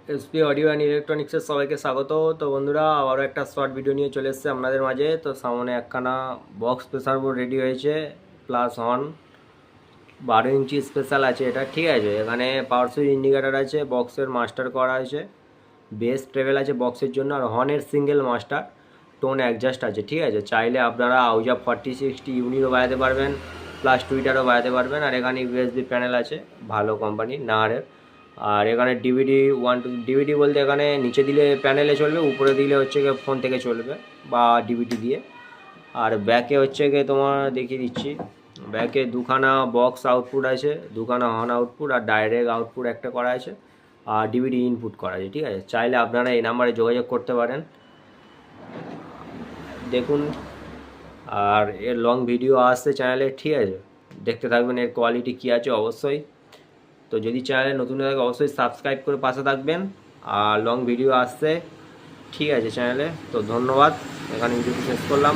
SP audio and ইলেকট্রনিক্সের সবাইকে স্বাগত। তো বন্ধুরা, আবারও একটা শর্ট ভিডিও নিয়ে চলে এসেছে আপনাদের মাঝে। তো সামনে একখানা বক্স প্রেসার বোর্ড রেডি হয়েছে, প্লাস অন 12 ইঞ্চি স্পেশাল আছে এটা, ঠিক আছে। এখানে পাওয়ার সুইচ ইন্ডিকেটার আছে, বক্সের মাস্টার করা আছে, বেস ট্রেভেল আছে বক্সের জন্য, আর হর্নের সিঙ্গেল মাস্টার, টোন অ্যাডজাস্ট আছে, ঠিক আছে। চাইলে আপনারা আউজা 4060 ইউনিটও বাজাতে পারবেন, প্লাস টুইটারও বাজাতে পারবেন। আর এখানে ইউএসবি প্যানেল আছে, ভালো কোম্পানি নাহারের। আর এখানে ডিভিডি ডিভিডি বলতে এখানে নিচে দিলে প্যানেলে চলবে, উপরে দিলে হচ্ছে গিয়ে ফোন থেকে চলবে বা ডিভিডি দিয়ে। আর ব্যাকে হচ্ছে গিয়ে তোমার দেখিয়ে দিচ্ছি, ব্যাকে দুখানা বক্স আউটপুট আছে, দুখানা হর্ন আউটপুট আর ডাইরেক্ট আউটপুট একটা করা আছে, আর ডিভিডি ইনপুট করা আছে, ঠিক আছে। চাইলে আপনারা এই নাম্বারে যোগাযোগ করতে পারেন, দেখুন। আর এর লং ভিডিও আসছে চ্যানেলে, ঠিক আছে, দেখতে থাকবেন এর কোয়ালিটি কী আছে অবশ্যই। তো যদি চ্যানেলে নতুন হয়ে থাকে অবশ্যই সাবস্ক্রাইব করে পাশে থাকবেন। আর লং ভিডিও আসছে, ঠিক আছে, চ্যানেলে। তো ধন্যবাদ, এখানে ভিডিওটি শেষ করলাম।